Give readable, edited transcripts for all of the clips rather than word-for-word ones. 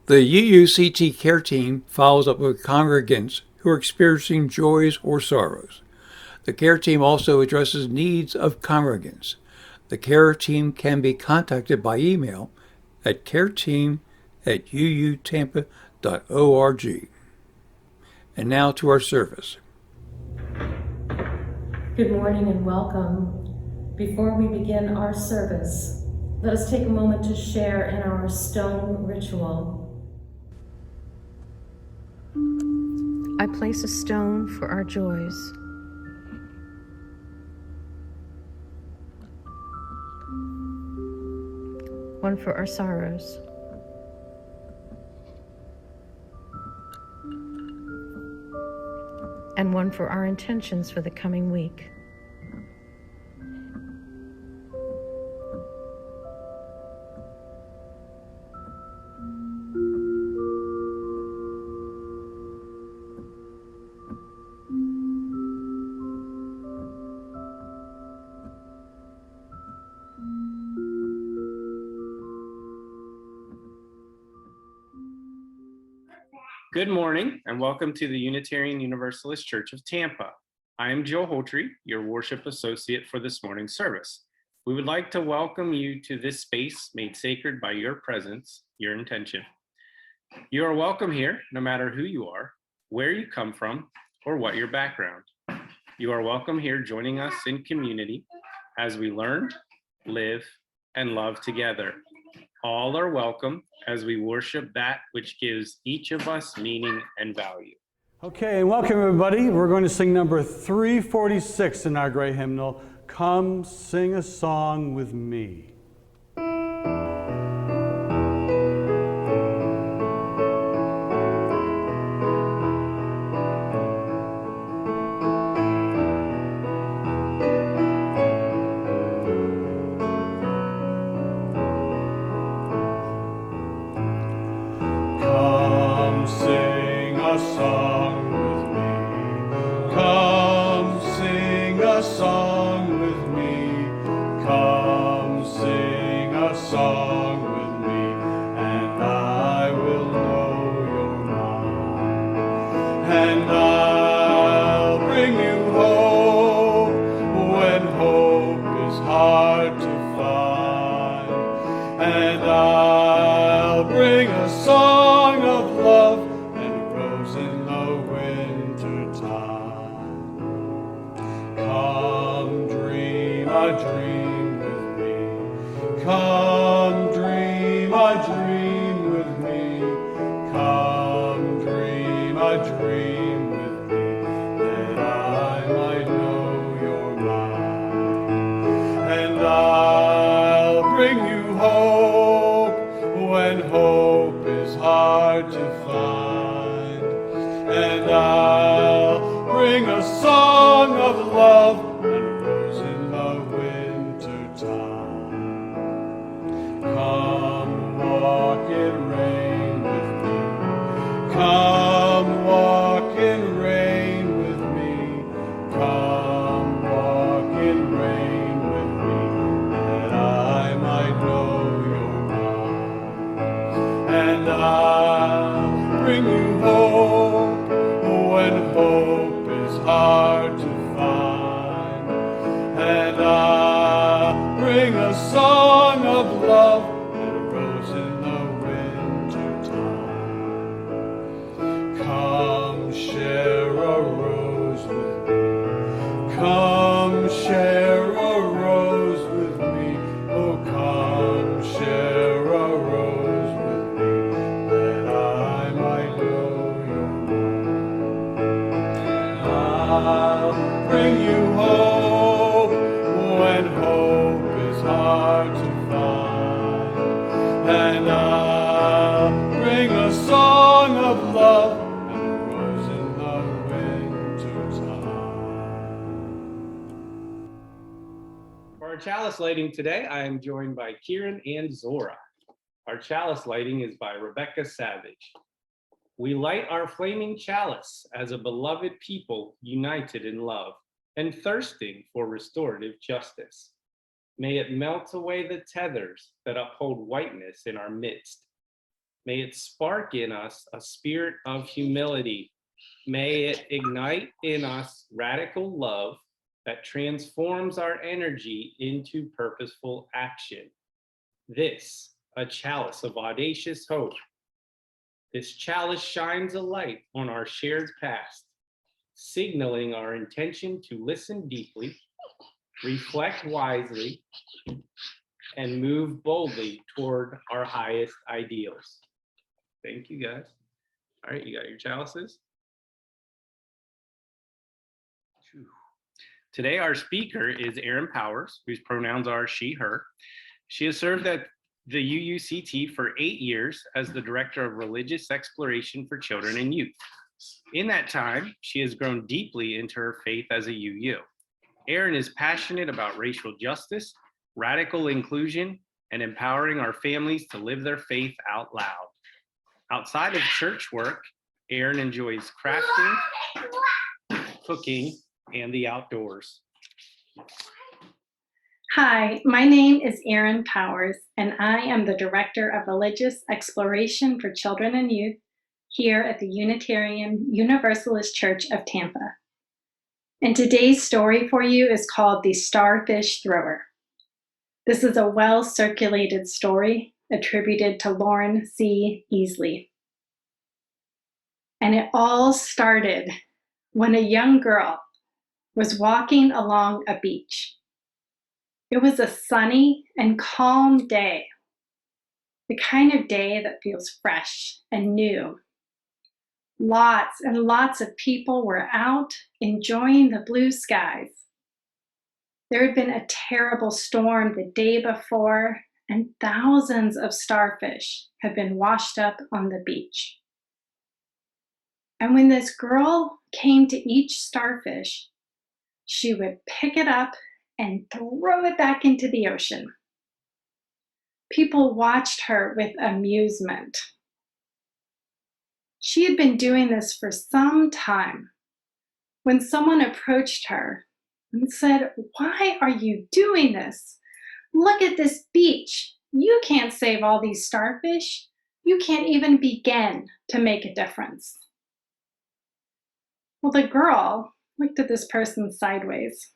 The UUCT care team follows up with congregants who are experiencing joys or sorrows. The care team also addresses needs of congregants. The care team can be contacted by email at careteam@uutampa.org. And now to our service. Good morning and welcome. Before we begin our service, let us take a moment to share in our stone ritual. I place a stone for our joys. One for our sorrows. And one for our intentions for the coming week. Good morning and welcome to the Unitarian Universalist Church of Tampa. I am Joe Holtry, your worship associate for this morning's service. We would like to welcome you to this space made sacred by your presence, your intention. You are welcome here, no matter who you are, where you come from, or what your background. You are welcome here joining us in community as we learn, live, and love together. All are welcome as we worship that which gives each of us meaning and value. Okay, and welcome everybody. We're going to sing number 346 in our great hymnal, Come Sing a Song with Me. Come sing a song with me. Come sing a song with me. Come sing a song with me, and I will know your mind. And I'll bring you hope when hope is hard to find. And I'll bring a song of love and a rose in the winter time. Come dream a dream with me. Come dream a dream with me. Come dream a dream with me, that I might know your mind. And I'll bring you hope when hope is hard to find. And I'll bring a song of love and a rose in the winter time. Come walk in rain with me. Come walk in rain with me. Come walk in rain with me, that I might know your mind. And I'll bring you hope when hope is hard to find. And I'll bring a song of love and a rose in the winter time. Come share a rose with me. Come share a rose with me. Oh, come share a rose with me, that I might know your mind. I'll bring you hope when hope is hard to find. And I'll bring a song of love and a rose in the winter time. For our chalice lighting today, I am joined by Kieran and Zora. Our chalice lighting is by Rebecca Savage. We light our flaming chalice as a beloved people united in love and thirsting for restorative justice. May it melt away the tethers that uphold whiteness in our midst. May it spark in us a spirit of humility. May it ignite in us radical love that transforms our energy into purposeful action. This, a chalice of audacious hope. This chalice shines a light on our shared past, signaling our intention to listen deeply, reflect wisely, and move boldly toward our highest ideals. Thank you, guys. All right, you got your chalices? Today, our speaker is Erin Powers, whose pronouns are she, her. She has served at the UUCT for 8 years as the Director of Religious Exploration for Children and Youth. In that time, she has grown deeply into her faith as a UU. Erin is passionate about racial justice, radical inclusion, and empowering our families to live their faith out loud. Outside of church work, Erin enjoys crafting, cooking, and the outdoors. Hi, my name is Erin Powers, and I am the Director of Religious Exploration for Children and Youth here at the Unitarian Universalist Church of Tampa. And today's story for you is called The Starfish Thrower. This is a well-circulated story attributed to Lauren C. Easley. And it all started when a young girl was walking along a beach. It was a sunny and calm day, the kind of day that feels fresh and new. Lots and lots of people were out enjoying the blue skies. There had been a terrible storm the day before, and thousands of starfish had been washed up on the beach. And when this girl came to each starfish, she would pick it up and throw it back into the ocean. People watched her with amusement. She had been doing this for some time when someone approached her and said, "Why are you doing this? Look at this beach. You can't save all these starfish. You can't even begin to make a difference." Well, the girl looked at this person sideways,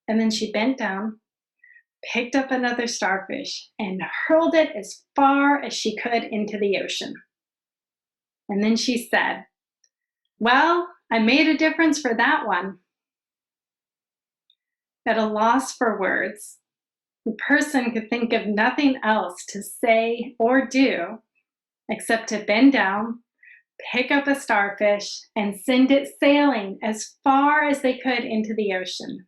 and then she bent down, picked up another starfish, and hurled it as far as she could into the ocean. And then she said, "Well, I made a difference for that one." At a loss for words, the person could think of nothing else to say or do except to bend down, pick up a starfish, and send it sailing as far as they could into the ocean.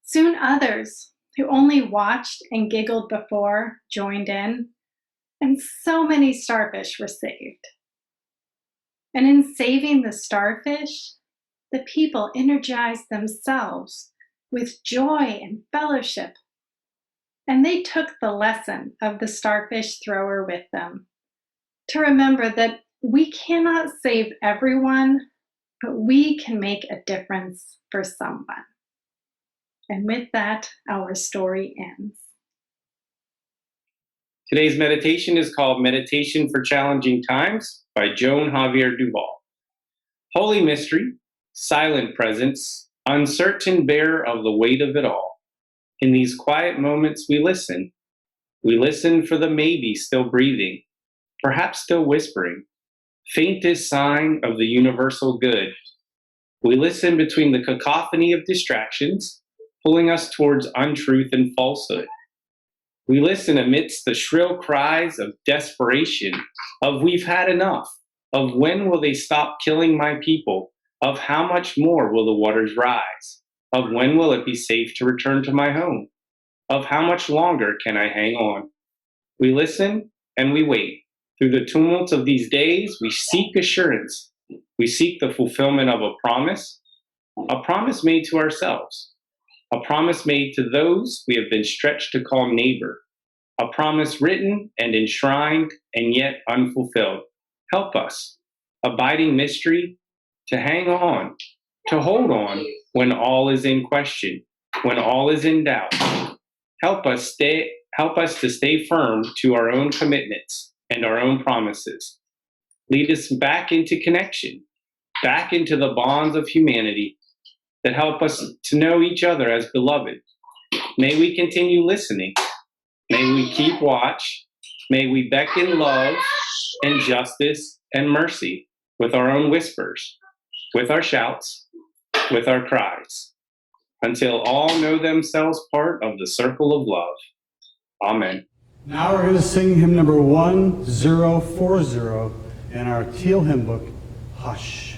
Soon others, who only watched and giggled before, joined in, and so many starfish were saved. And in saving the starfish, the people energized themselves with joy and fellowship, and they took the lesson of the starfish thrower with them to remember that we cannot save everyone, but we can make a difference for someone. And with that, our story ends. Today's meditation is called Meditation for Challenging Times by Joan Javier Duval. Holy Mystery, silent presence, uncertain bearer of the weight of it all. In these quiet moments, we listen. We listen for the maybe still breathing, perhaps still whispering, faintest sign of the universal good. We listen between the cacophony of distractions, pulling us towards untruth and falsehood. We listen amidst the shrill cries of desperation, of "we've had enough," of "when will they stop killing my people," of "how much more will the waters rise," of "when will it be safe to return to my home," of "how much longer can I hang on." We listen and we wait. Through the tumult of these days, we seek assurance. We seek the fulfillment of a promise made to ourselves, a promise made to those we have been stretched to call neighbor, a promise written and enshrined and yet unfulfilled. Help us, abiding mystery, to hang on, to hold on when all is in question, when all is in doubt. Help us to stay firm to our own commitments, and our own promises. Lead us back into connection, back into the bonds of humanity that help us to know each other as beloved. May we continue listening. May we keep watch. May we beckon love and justice and mercy with our own whispers, with our shouts, with our cries, until all know themselves part of the circle of love. Amen. Now we're going to sing hymn number 1040 in our Teal hymn book, Hush.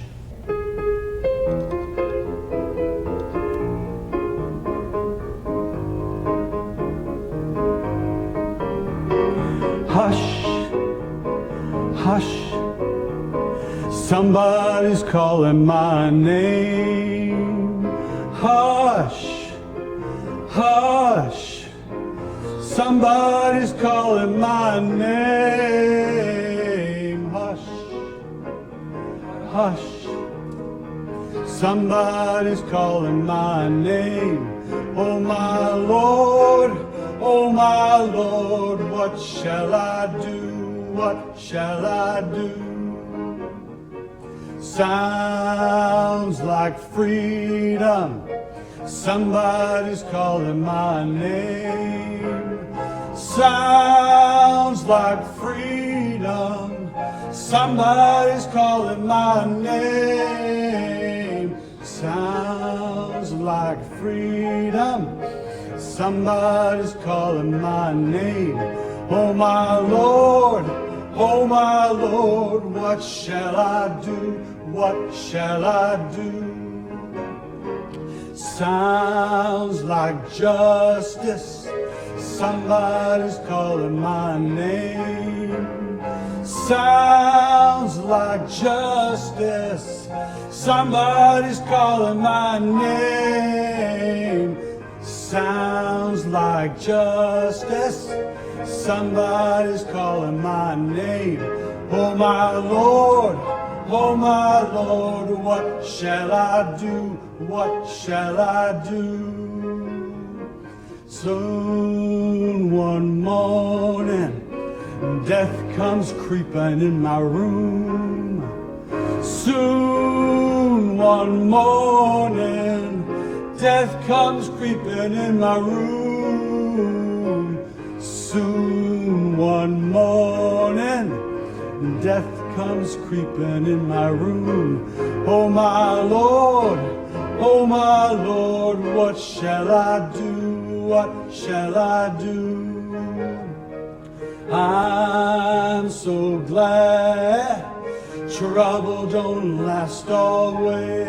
Hush, hush, somebody's calling my name. Hush, hush, somebody's calling my name. Hush, hush, somebody's calling my name. Oh my Lord, what shall I do? What shall I do? Sounds like freedom. Somebody's calling my name. Sounds like freedom. Somebody's calling my name. Sounds like freedom. Somebody's calling my name. Oh my Lord, what shall I do? What shall I do? Sounds like justice. Somebody's calling my name. Sounds like justice. Somebody's calling my name. Sounds like justice. Somebody's calling my name. Oh my Lord, what shall I do? What shall I do? Soon one morning, death comes creeping in my room. Soon one morning, death comes creeping in my room. Soon one morning, death comes creeping in my room. Oh my Lord, what shall I do? What shall I do? I'm so glad trouble don't last always.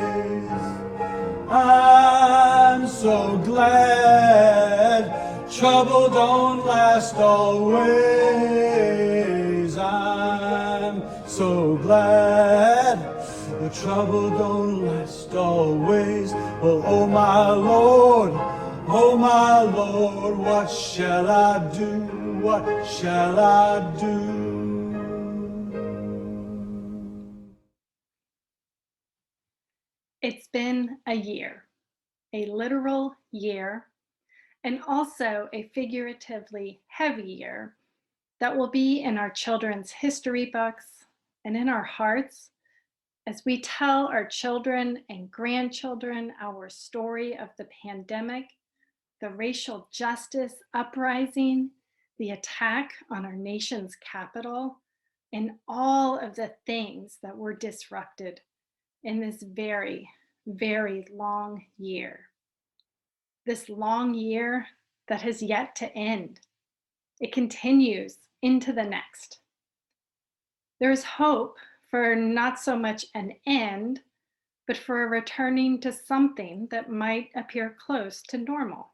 I'm so glad trouble don't last always. I'm so glad the trouble don't last always. Well, oh my Lord, what shall I do? What shall I do? It's been a year, a literal year, and also a figuratively heavy year that will be in our children's history books and in our hearts as we tell our children and grandchildren our story of the pandemic, the racial justice uprising, the attack on our nation's capital, and all of the things that were disrupted in this very, very long year. This long year that has yet to end. It continues into the next. There's hope for not so much an end, but for a returning to something that might appear close to normal,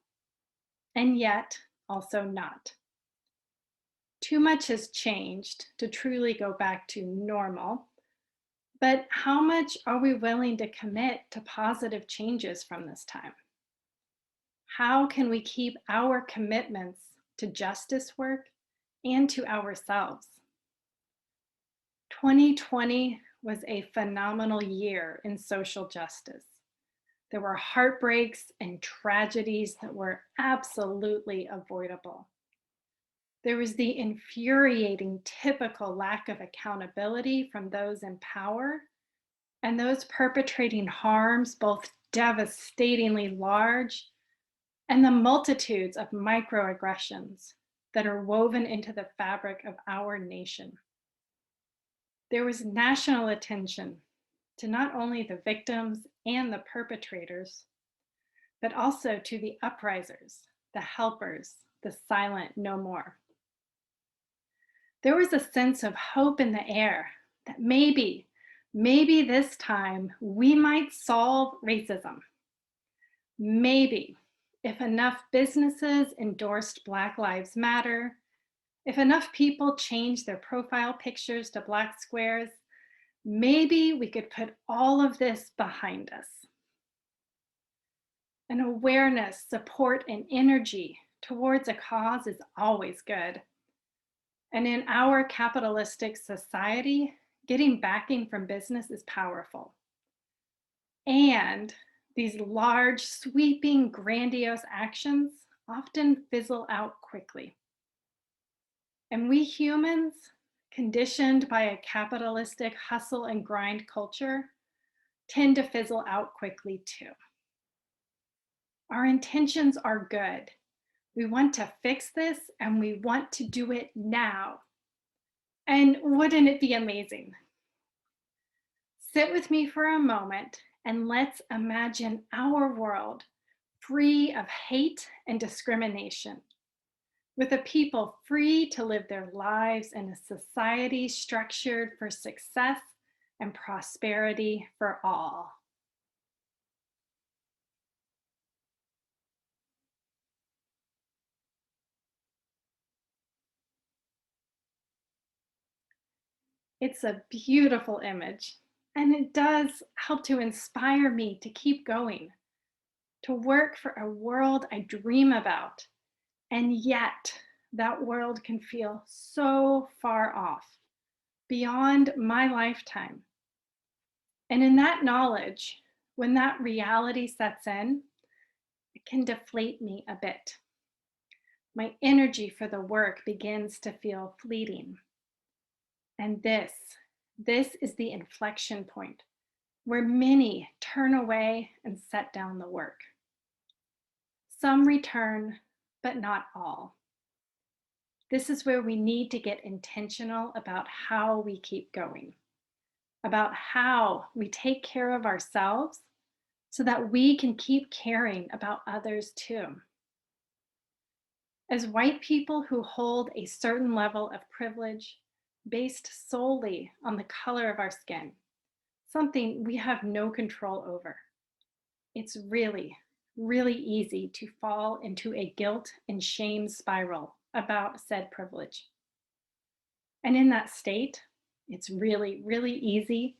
and yet also not. Too much has changed to truly go back to normal, but how much are we willing to commit to positive changes from this time? How can we keep our commitments to justice work and to ourselves? 2020 was a phenomenal year in social justice. There were heartbreaks and tragedies that were absolutely avoidable. There was the infuriating, typical lack of accountability from those in power and those perpetrating harms, both devastatingly large and the multitudes of microaggressions that are woven into the fabric of our nation. There was national attention to not only the victims and the perpetrators, but also to the uprisers, the helpers, the silent no more. There was a sense of hope in the air that maybe this time we might solve racism. Maybe if enough businesses endorsed Black Lives Matter, if enough people changed their profile pictures to Black squares, maybe we could put all of this behind us. An awareness, support, and energy towards a cause is always good. And in our capitalistic society, getting backing from business is powerful. And these large, sweeping, grandiose actions often fizzle out quickly. And we humans, conditioned by a capitalistic hustle and grind culture, tend to fizzle out quickly too. Our intentions are good. We want to fix this and we want to do it now. And wouldn't it be amazing? Sit with me for a moment and let's imagine our world free of hate and discrimination, with a people free to live their lives in a society structured for success and prosperity for all. It's a beautiful image, and it does help to inspire me to keep going, to work for a world I dream about. And yet, that world can feel so far off, beyond my lifetime. And in that knowledge, when that reality sets in, it can deflate me a bit. My energy for the work begins to feel fleeting. And this is the inflection point where many turn away and set down the work. Some return, but not all. This is where we need to get intentional about how we keep going, about how we take care of ourselves so that we can keep caring about others too. As white people who hold a certain level of privilege based solely on the color of our skin, something we have no control over, it's really, really easy to fall into a guilt and shame spiral about said privilege. And in that state, it's really, really easy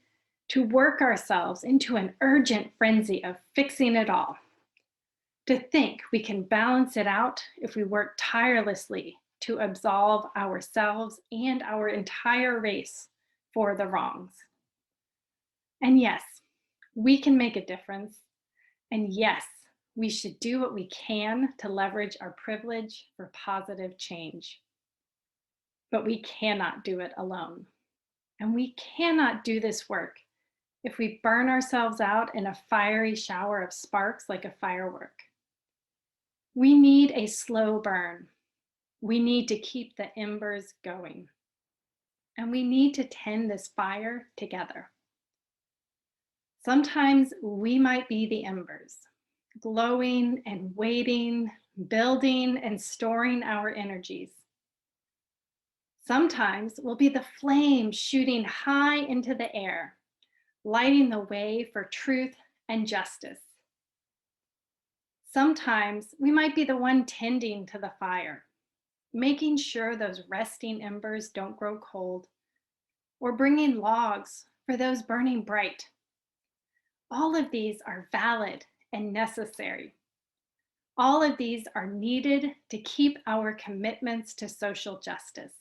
to work ourselves into an urgent frenzy of fixing it all, to think we can balance it out if we work tirelessly to absolve ourselves and our entire race for the wrongs. And yes, we can make a difference. And yes, we should do what we can to leverage our privilege for positive change. But we cannot do it alone. And we cannot do this work if we burn ourselves out in a fiery shower of sparks like a firework. We need a slow burn. We need to keep the embers going. And we need to tend this fire together. Sometimes we might be the embers, glowing and waiting, building and storing our energies. Sometimes we'll be the flame shooting high into the air, lighting the way for truth and justice. Sometimes we might be the one tending to the fire, making sure those resting embers don't grow cold, or bringing logs for those burning bright. All of these are valid and necessary. All of these are needed to keep our commitments to social justice.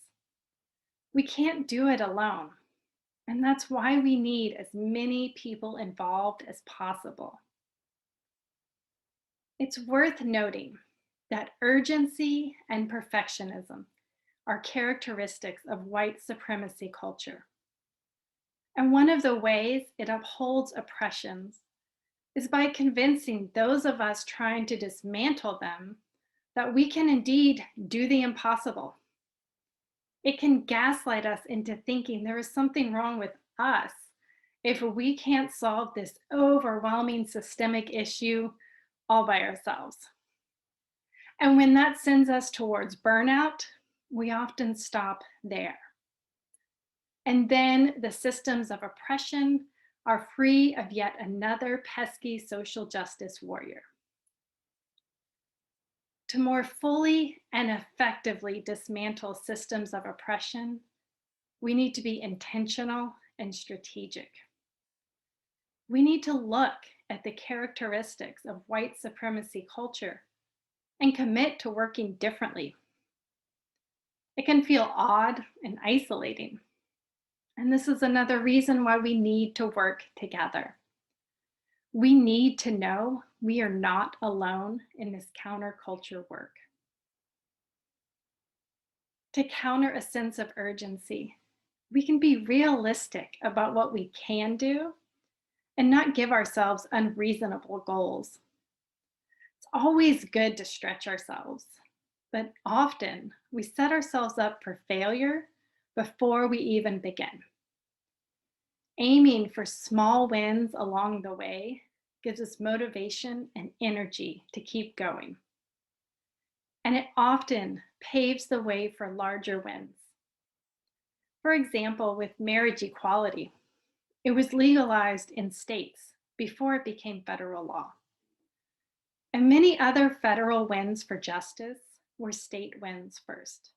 We can't do it alone, and that's why we need as many people involved as possible. It's worth noting that urgency and perfectionism are characteristics of white supremacy culture. And one of the ways it upholds oppressions is by convincing those of us trying to dismantle them that we can indeed do the impossible. It can gaslight us into thinking there is something wrong with us if we can't solve this overwhelming systemic issue all by ourselves. And when that sends us towards burnout, we often stop there. And then the systems of oppression are free of yet another pesky social justice warrior. To more fully and effectively dismantle systems of oppression, we need to be intentional and strategic. We need to look at the characteristics of white supremacy culture and commit to working differently. It can feel odd and isolating. And this is another reason why we need to work together. We need to know we are not alone in this counterculture work. To counter a sense of urgency, we can be realistic about what we can do and not give ourselves unreasonable goals. It's always good to stretch ourselves, but often we set ourselves up for failure before we even begin. Aiming for small wins along the way gives us motivation and energy to keep going. And it often paves the way for larger wins. For example, with marriage equality, it was legalized in states before it became federal law. And many other federal wins for justice were state wins first.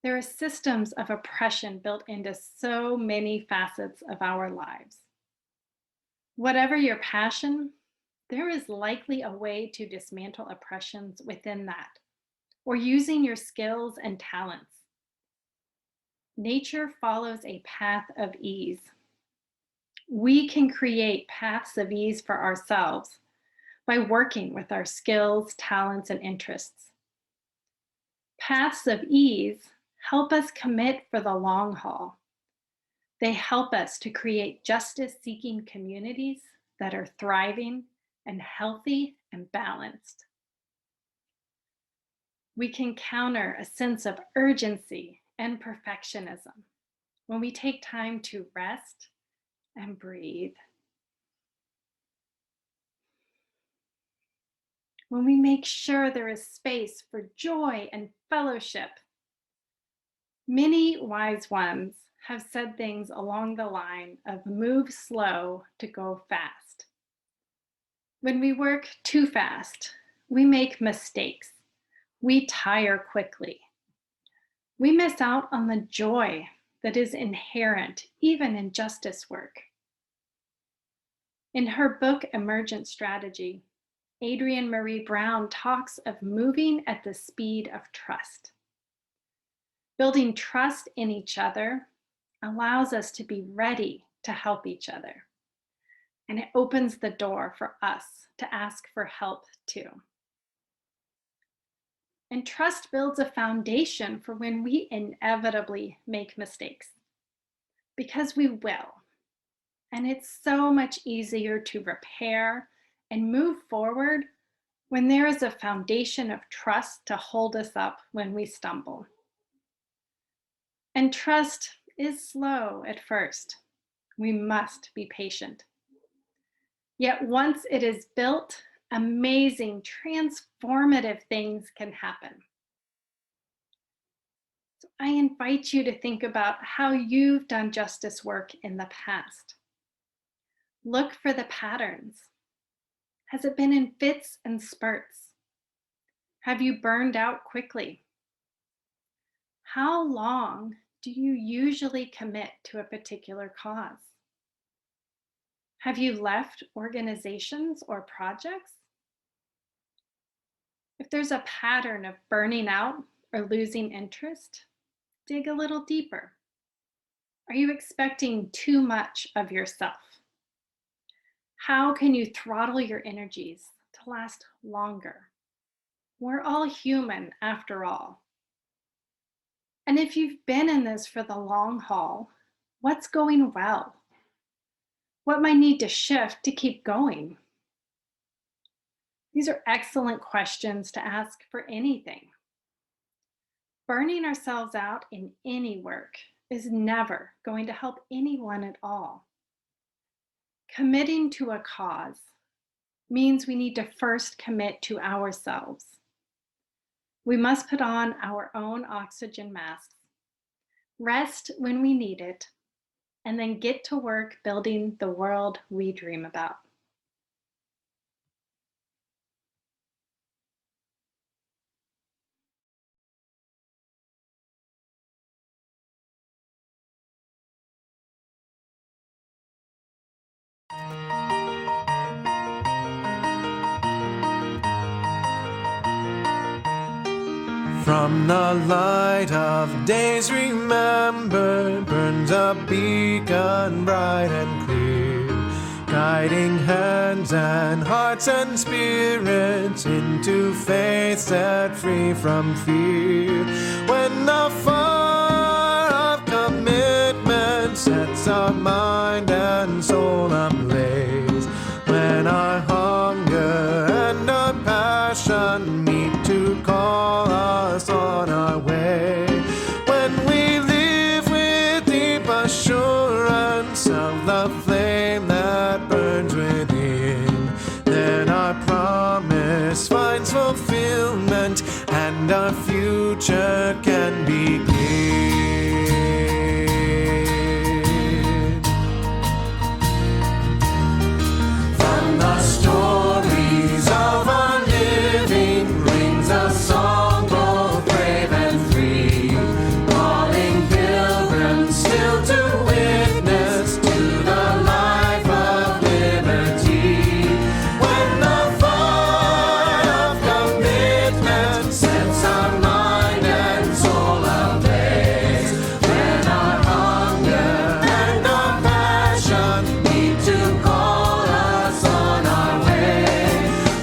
There are systems of oppression built into so many facets of our lives. Whatever your passion, there is likely a way to dismantle oppressions within that, or using your skills and talents. Nature follows a path of ease. We can create paths of ease for ourselves by working with our skills, talents, and interests. Paths of ease help us commit for the long haul. They help us to create justice-seeking communities that are thriving and healthy and balanced. We can counter a sense of urgency and perfectionism when we take time to rest and breathe. When we make sure there is space for joy and fellowship. Many wise ones have said things along the line of move slow to go fast. When we work too fast, we make mistakes. We tire quickly. We miss out on the joy that is inherent even in justice work. In her book, Emergent Strategy, Adrienne Marie Brown talks of moving at the speed of trust. Building trust in each other allows us to be ready to help each other. And it opens the door for us to ask for help too. And trust builds a foundation for when we inevitably make mistakes, because we will. And it's so much easier to repair and move forward when there is a foundation of trust to hold us up when we stumble. And trust is slow at first. We must be patient. Yet once it is built, amazing, transformative things can happen. So I invite you to think about how you've done justice work in the past. Look for the patterns. Has it been in fits and spurts? Have you burned out quickly? How long do you usually commit to a particular cause? Have you left organizations or projects? If there's a pattern of burning out or losing interest, dig a little deeper. Are you expecting too much of yourself? How can you throttle your energies to last longer? We're all human after all. And if you've been in this for the long haul, what's going well? What might need to shift to keep going? These are excellent questions to ask for anything. Burning ourselves out in any work is never going to help anyone at all. Committing to a cause means we need to first commit to ourselves. We must put on our own oxygen masks, rest when we need it, and then get to work building the world we dream about. From the light of days remembered burns a beacon bright and clear, guiding hands and hearts and spirits into faith set free from fear. When the fire of commitment sets our mind and soul ablaze, when our hunger and our passion meet to call us on our way, when we live with deep assurance of the flame that burns within, then our promise finds fulfillment and our future can begin. From the stories of our living rings a song both brave and free, calling pilgrims still to witness to the life of liberty. When the fire of commitment sets our mind and soul ablaze, when our hunger and our passion need to call us on our way,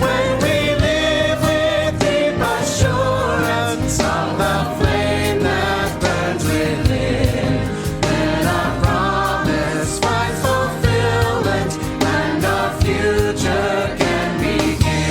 when we live with deep assurance of the flame that burns within, then our promise finds fulfillment and our future can begin.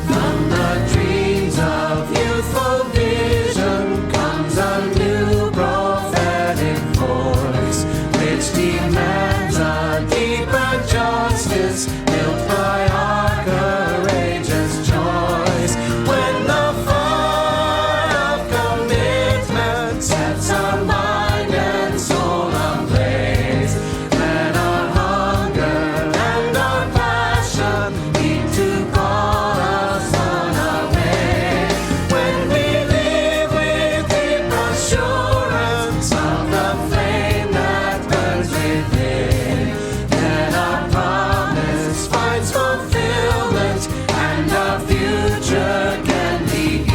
From the dreams of youthful vision comes a new prophetic voice, which demands a deeper justice built by our courageous choice. When the fire of commitment sets our mind and soul ablaze, when our hunger and our passion need to call us on our way, when we live with deep assurance of the flame that burns within, then our promise finds fulfillment and our future can begin.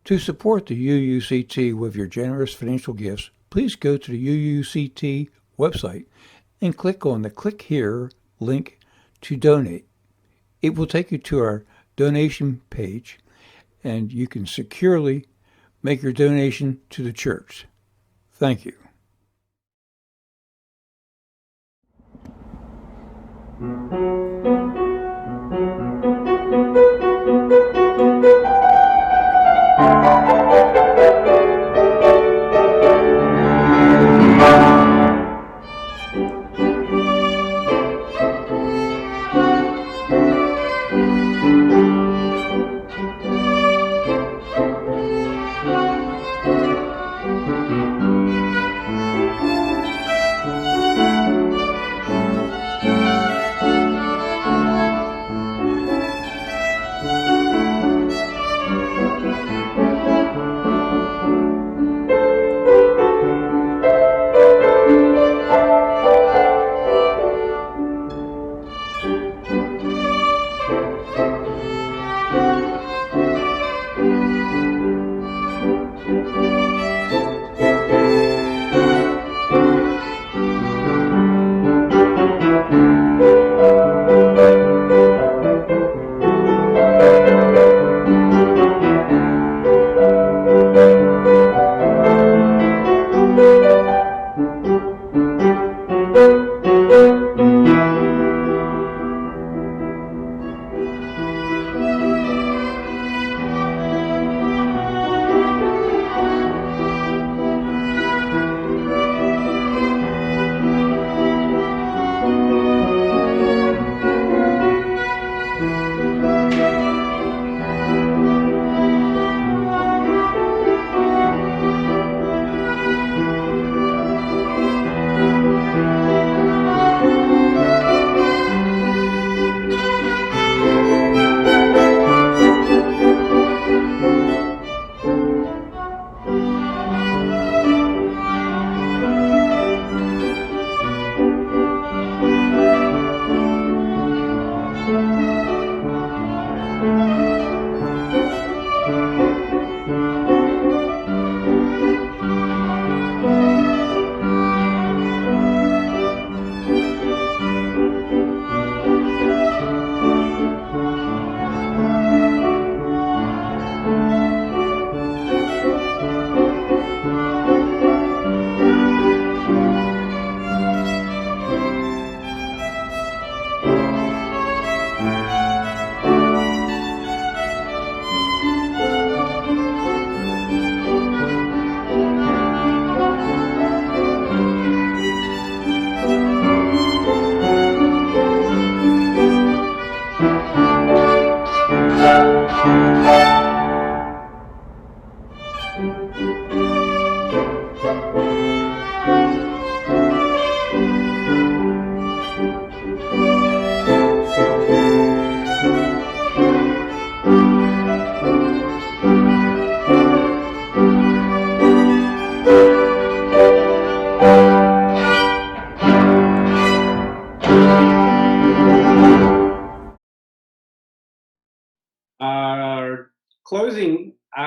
To support the UUCT with your generous financial gifts, please go to the UUCT website and click on the Click Here link to donate. It will take you to our donation page, and you can securely make your donation to the church. Thank you.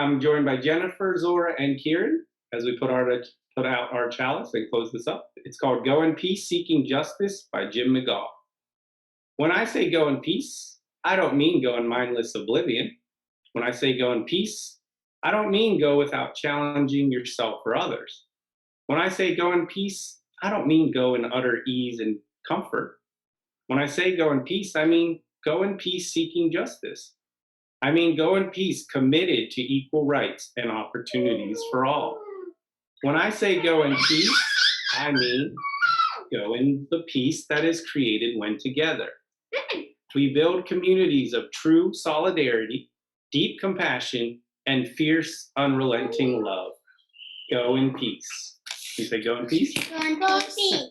I'm joined by Jennifer, Zora, and Kieran as we put out our chalice and close this up. It's called Go in Peace, Seeking Justice by Jim McGaw. When I say go in peace, I don't mean go in mindless oblivion. When I say go in peace, I don't mean go without challenging yourself or others. When I say go in peace, I don't mean go in utter ease and comfort. When I say go in peace, I mean go in peace seeking justice. I mean go in peace committed to equal rights and opportunities for all. When I say go in peace, I mean go in the peace that is created when together. We build communities of true solidarity, deep compassion, and fierce, unrelenting love. Go in peace. You say go in peace? Go in peace.